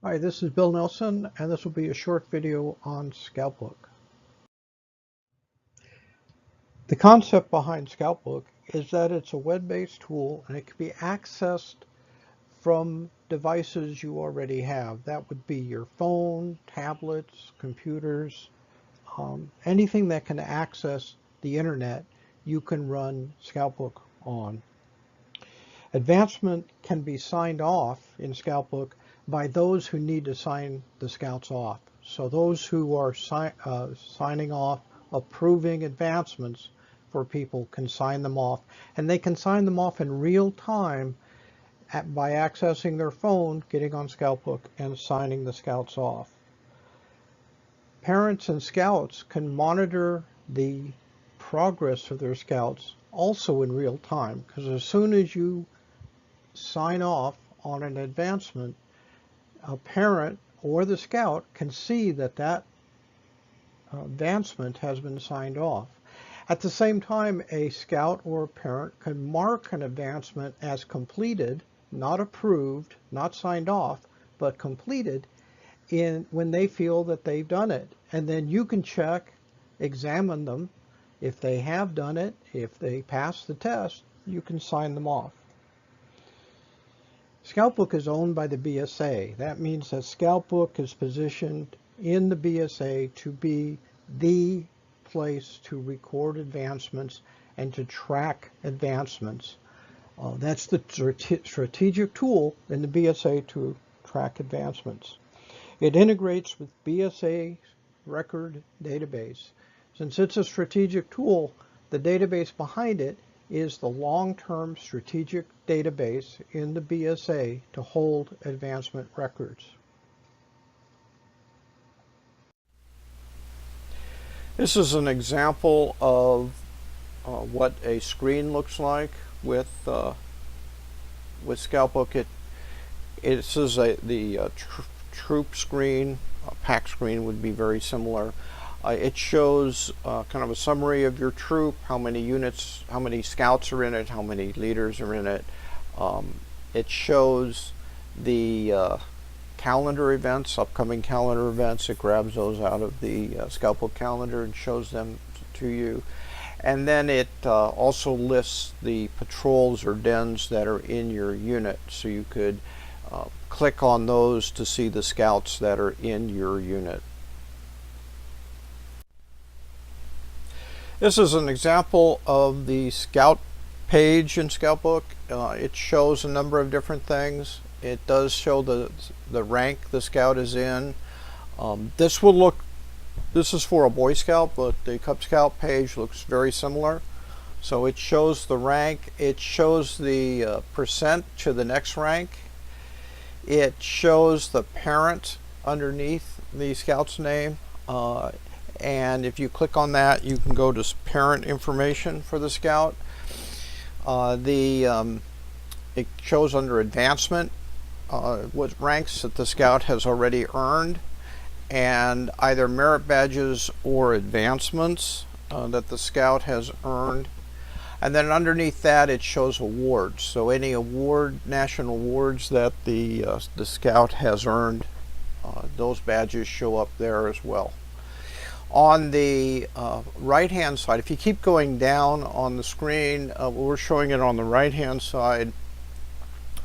Hi, this is Bill Nelson, and this will be a short video on Scoutbook. The concept behind Scoutbook is that it's a web-based tool and it can be accessed from devices you already have. That would be your phone, tablets, computers, anything that can access the internet, you can run Scoutbook on. Advancement can be signed off in Scoutbook by those who need to sign the Scouts off. So those who are signing off, approving advancements for people can sign them off. And they can sign them off in real time by accessing their phone, getting on Scoutbook, and signing the Scouts off. Parents and Scouts can monitor the progress of their Scouts also in real time, because as soon as you sign off on an advancement, a parent or the Scout can see that that advancement has been signed off. At the same time, a Scout or a parent can mark an advancement as completed, not approved, not signed off, but completed when they feel that they've done it. And then you can check, examine them. If they have done it, if they pass the test, you can sign them off. Scoutbook is owned by the BSA. That means that Scoutbook is positioned in the BSA to be the place to record advancements and to track advancements. That's the strategic tool in the BSA to track advancements. It integrates with BSA record database. Since it's a strategic tool, the database behind it is the long-term strategic database in the BSA to hold advancement records. This is an example of what a screen looks like with Scoutbook. This is the troop screen. A pack screen would be very similar. It shows kind of a summary of your troop, how many units, how many Scouts are in it, how many leaders are in it. It shows the calendar events, upcoming calendar events. It grabs those out of the Scoutbook calendar and shows them to you. And then it also lists the patrols or dens that are in your unit, so you could click on those to see the Scouts that are in your unit. This is an example of the Scout page in Scoutbook. It shows a number of different things. It does show the rank the Scout is in. This is for a Boy Scout, but the Cub Scout page looks very similar. So it shows the rank, it shows the percent to the next rank. It shows the parent underneath the Scout's name. And if you click on that, you can go to parent information for the Scout. It shows under advancement what ranks that the Scout has already earned, and either merit badges or advancements that the Scout has earned. And then underneath that, it shows awards. So any national awards that the Scout has earned, those badges show up there as well. On the right-hand side, if you keep going down on the screen, we're showing it on the right-hand side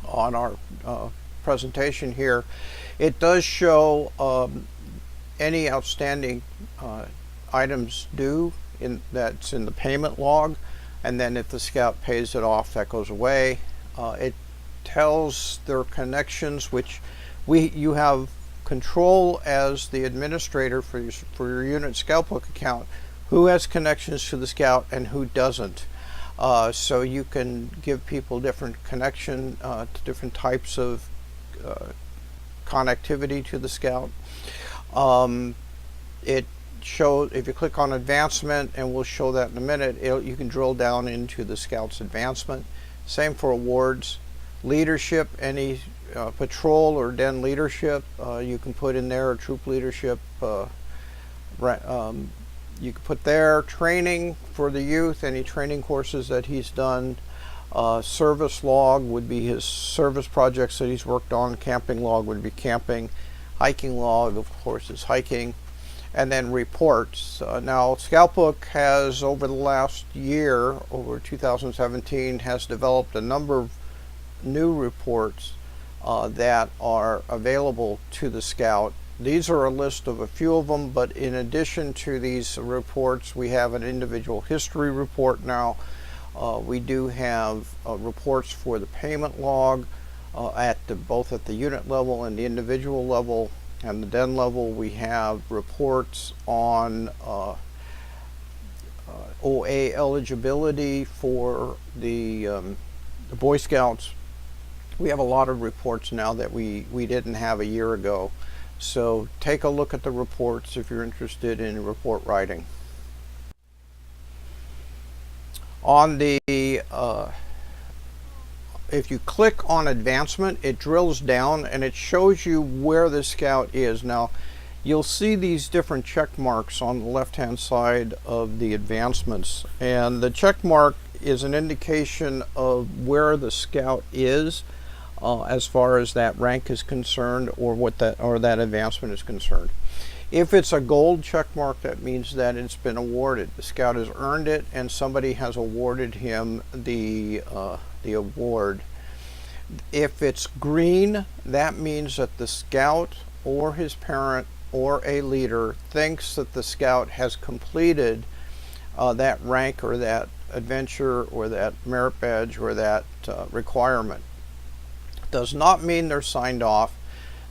on our presentation here. It does show any outstanding items due that's in the payment log, and then if the Scout pays it off, that goes away. It tells their connections, which you have control as the administrator for your unit Scoutbook account, who has connections to the Scout and who doesn't. So you can give people different connection to different types of connectivity to the Scout. It shows, if you click on advancement, and we'll show that in a minute, you can drill down into the Scout's advancement. Same for awards. Leadership, any patrol or den leadership, you can put in there, or troop leadership, you can put there. Training for the youth, any training courses that he's done, Service log would be his service projects that he's worked on. Camping log would be camping. Hiking log, of course, is hiking. And then reports. Now, Scoutbook has, over the last year, over 2017, has developed a number of new reports that are available to the Scout. These are a list of a few of them, but in addition to these reports, we have an individual history report now. We do have reports for the payment log both at the unit level and the individual level. And the den level, we have reports on OA eligibility for the Boy Scouts. We have a lot of reports now that we didn't have a year ago. So take a look at the reports if you're interested in report writing. On the if you click on advancement, it drills down and it shows you where the Scout is. Now, you'll see these different check marks on the left-hand side of the advancements, and the check mark is an indication of where the Scout is as far as that rank is concerned, or that advancement is concerned. If it's a gold check mark, that means that it's been awarded. The Scout has earned it, and somebody has awarded him the award. If it's green, that means that the Scout or his parent or a leader thinks that the Scout has completed that rank or that adventure or that merit badge or that requirement. Does not mean they're signed off.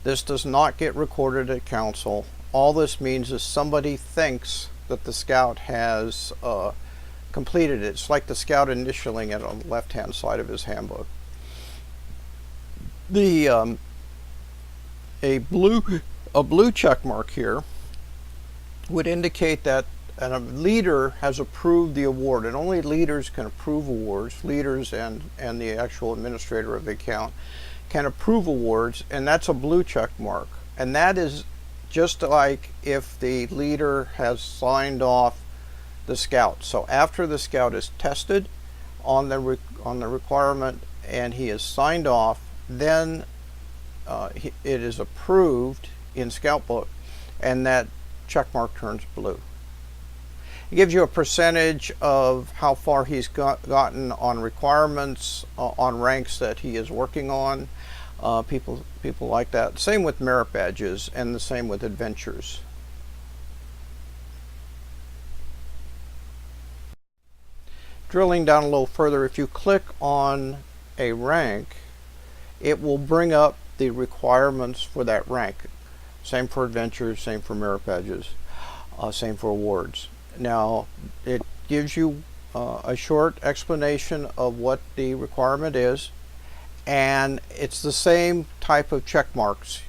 This does not get recorded at council. All this means is somebody thinks that the Scout has completed it. It's like the Scout initialing it on the left-hand side of his handbook. A blue check mark here would indicate that a leader has approved the award, and only leaders can approve awards. Leaders and the actual administrator of the account can approve awards, and that's a blue check mark. And that is just like if the leader has signed off the Scout. So after the Scout is tested on the requirement and he is signed off, then it is approved in Scoutbook, and that check mark turns blue. It gives you a percentage of how far he's gotten on requirements, on ranks that he is working on. People like that. Same with merit badges, and the same with adventures. Drilling down a little further, if you click on a rank, it will bring up the requirements for that rank. Same for adventures, same for merit badges, same for awards. Now, it gives you a short explanation of what the requirement is, and it's the same type of check marks.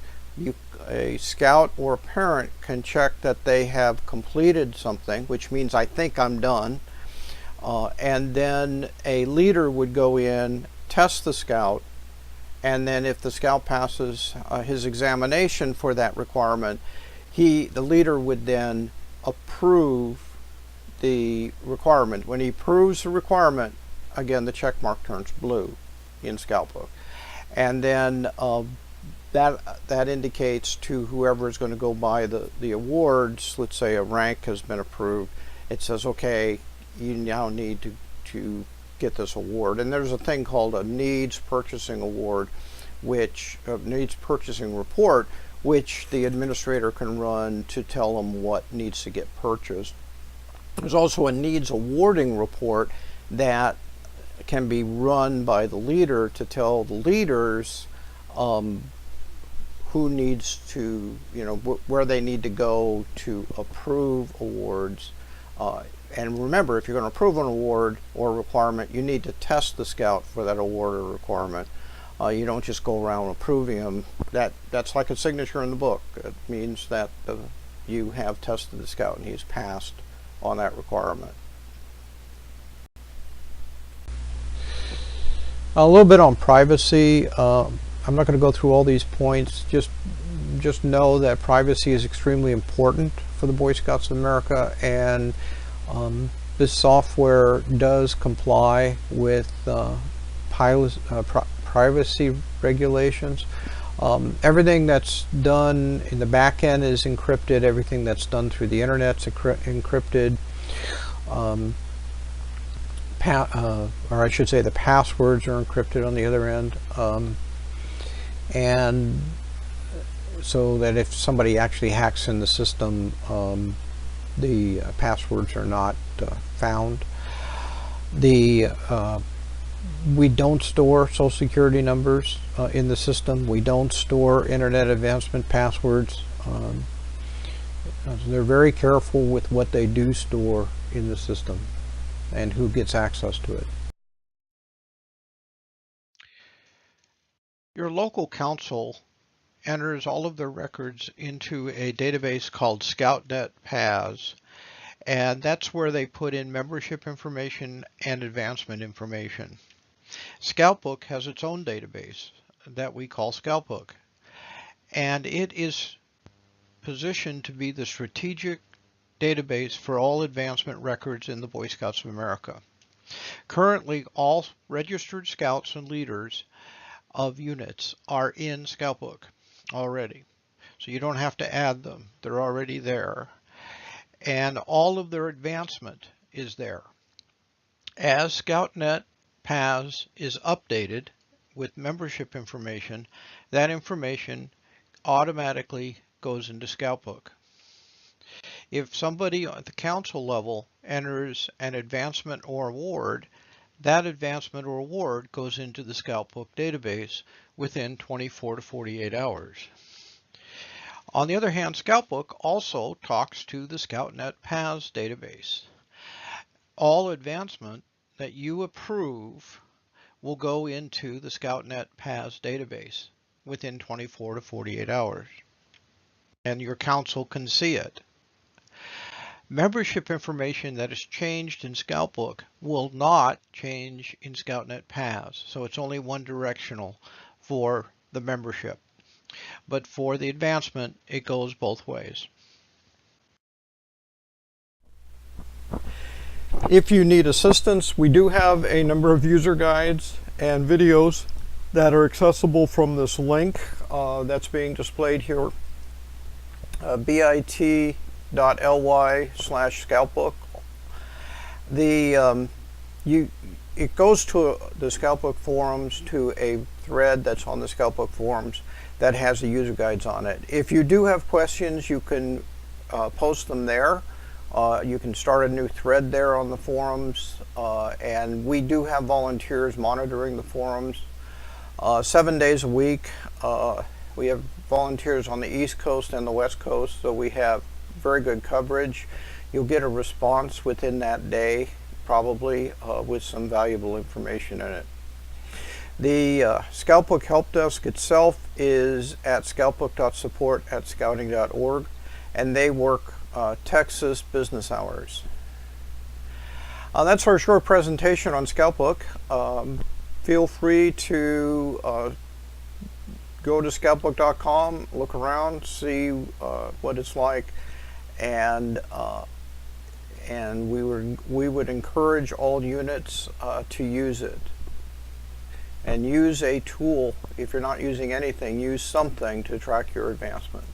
A Scout or a parent can check that they have completed something, which means I think I'm done, and then a leader would go in, test the Scout, and then if the Scout passes his examination for that requirement, the leader would then approve the requirement. When he approves the requirement, again, the check mark turns blue in Scoutbook, and then that indicates to whoever is going to go buy the awards. Let's say a rank has been approved. It says, okay, you now need to get this award. And there's a thing called a needs purchasing award, which needs purchasing report, which the administrator can run to tell them what needs to get purchased. There's also a needs awarding report that can be run by the leader to tell the leaders who needs to, where they need to go to approve awards. And remember, if you're going to approve an award or requirement, you need to test the Scout for that award or requirement. You don't just go around approving them. That's like a signature in the book. It means that you have tested the Scout and he's passed on that requirement. A little bit on privacy. I'm not going to go through all these points. Just know that privacy is extremely important for the Boy Scouts of America, and this software does comply with privacy regulations. Everything that's done in the back end is encrypted. Everything that's done through the internet's encrypted. Or I should say the passwords are encrypted on the other end. And so that if somebody actually hacks in the system, the passwords are not found. We don't store social security numbers in the system. We don't store internet advancement passwords. They're very careful with what they do store in the system and who gets access to it. Your local council enters all of their records into a database called ScoutNet PAS, and that's where they put in membership information and advancement information. Scoutbook has its own database that we call Scoutbook, and it is positioned to be the strategic database for all advancement records in the Boy Scouts of America. Currently, all registered scouts and leaders of units are in Scoutbook already, so you don't have to add them. They're already there, and all of their advancement is there. As ScoutNet PAS is updated with membership information, that information automatically goes into Scoutbook. If somebody at the council level enters an advancement or award, that advancement or award goes into the Scoutbook database within 24 to 48 hours. On the other hand, Scoutbook also talks to the ScoutNet PAS database. All advancement that you approve will go into the ScoutNet PAS database within 24 to 48 hours, and your council can see it. Membership information that is changed in Scoutbook will not change in ScoutNet PAS, so it's only one directional for the membership. But for the advancement, it goes both ways. If you need assistance, we do have a number of user guides and videos that are accessible from this link that's being displayed here, bit.ly/Scoutbook. It goes to the Scoutbook forums, to a thread that's on the Scoutbook forums that has the user guides on it. If you do have questions, you can post them there. You can start a new thread there on the forums, and we do have volunteers monitoring the forums 7 days a week. We have volunteers on the East Coast and the West Coast, so we have very good coverage. You'll get a response within that day, probably with some valuable information in it. The Scoutbook Help Desk itself is at scoutbook.support@scouting.org, and they work Texas business hours. That's our short presentation on Scoutbook. Feel free to go to scoutbook.com, look around, see what it's like, and we would encourage all units to use it. And use a tool. If you're not using anything, use something to track your advancement.